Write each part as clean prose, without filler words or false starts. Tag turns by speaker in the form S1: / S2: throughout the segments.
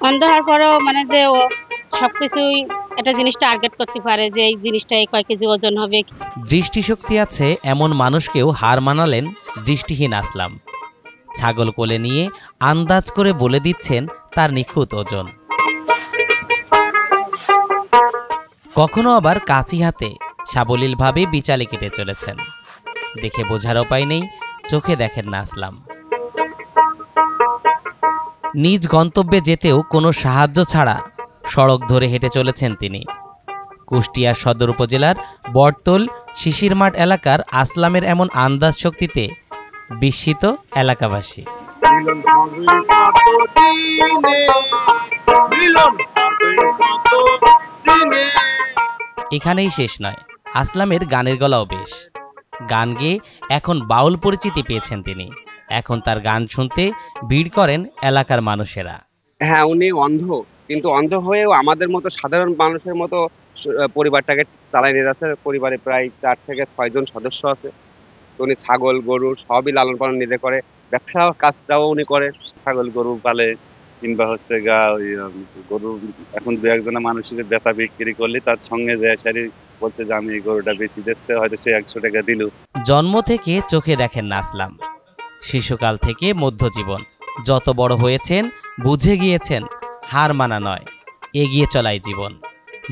S1: অন্ধ হওয়ার পরেও মানে যে ও সবকিছুই একটা জিনিস টার্গেট করতে পারে যে এই জিনিসটা কয় কেজি ওজন হবে।
S2: দৃষ্টিশক্তি আছে এমন মানুষকেও হার মানালেন দৃষ্টিহীন আসলাম। ছাগল কোলে নিয়ে আন্দাজ করে বলে দিচ্ছেন তার নিখুঁত ওজন। কখনো আবার কাঁচি হাতে সাবলীলভাবে বিচালি কেটে চলেছেন। দেখে বোঝার উপায় নেই চোখে দেখেন না আসলাম। নিজ গন্তব্যে যেতেও কোনো সাহায্য ছাড়া সড়ক ধরে হেঁটে চলেছেন তিনি। কুষ্টিয়া সদর উপজেলার বটতল শিশিরমাঠ এলাকার আসলামের এমন আন্দাজ শক্তিতে বিস্মিত এলাকাবাসী। এখানেই শেষ নয়, আসলামের গানের গলাও বেশ। গান গেয়ে এখন বাউল পরিচিতি পেয়েছেন তিনি। এখন তার গান শুনতে ভিড় করেন এলাকার মানুষেরা।
S3: হ্যাঁ, উনি অন্ধ, কিন্তু অন্ধ হয়েও আমাদের মতো সাধারণ মানুষের মতো পরিবারটাকে চালাই নিয়ে যাচ্ছে। পরিবারে প্রায় 4 থেকে 6 জন সদস্য আছে। তো উনি ছাগল গরু সবই লালন পালন নিজে করে, ব্যবসা কাজটাও উনি করে।
S4: ছাগল গরু পালে কিংবা হচ্ছে গা ওই গরু এখন দু একজনা মানুষের বেচা বিক্রি করলে তার সঙ্গে যে সারি বলছে যে আমি এই গরুটা বেশি দিচ্ছে, হয়তো সে 100 টাকা দিল।
S2: জন্ম থেকে চোখে দেখেন না আসলাম। শিশুকাল থেকে মধ্যজীবন যত বড় হয়েছেন বুঝে গিয়েছেন হার মানা নয়, এগিয়ে চলাই জীবন।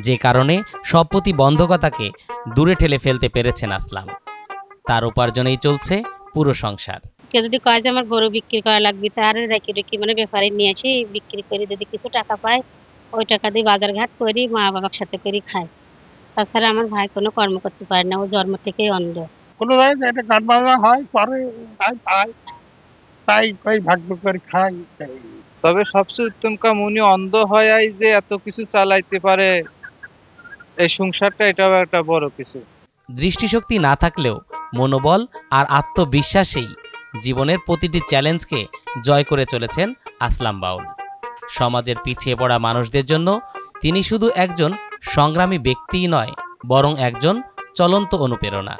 S2: যে কারণে সব প্রতিবন্ধকতাকে দূরে ঠেলে ফেলতে পেরেছেন আসলাম। তার উপার্জনেই চলছে পুরো সংসার।
S1: কেউ যদি কয় যে আমার গরু বিক্রি করা লাগবে, তার রেখে রেখে মানে ব্যাপারে নিয়ে আসি, বিক্রি করে যদি কিছু টাকা পায় ওই টাকা দিয়ে বাজার ঘাট করি, মা বাবার সাথে করে খাই। তাছাড়া আমার ভাই কোনো কর্ম করতে পারে না, ও জন্ম থেকেই অন্ধ।
S5: কোনো জায়গায় একটা গান বাজনা হয় পরে তাই পাই, তাই ওই ভাগ্য করে খাই।
S6: তবে সবচেয়ে উত্তম কাম উনি অন্ধ হয় যে এত কিছু চালাইতে পারে এই সংসারটা, এটাও একটা বড় কিছু।
S2: দৃষ্টিশক্তি না থাকলেও মনোবল আর আত্মবিশ্বাসেই জীবনের প্রতিটি চ্যালেঞ্জকে জয় করে চলেছেন আসলাম বাউল। সমাজের পিছিয়ে পড়া মানুষদের জন্য তিনি শুধু একজন সংগ্রামী ব্যক্তিই নয়, বরং একজন চলন্ত অনুপ্রেরণা।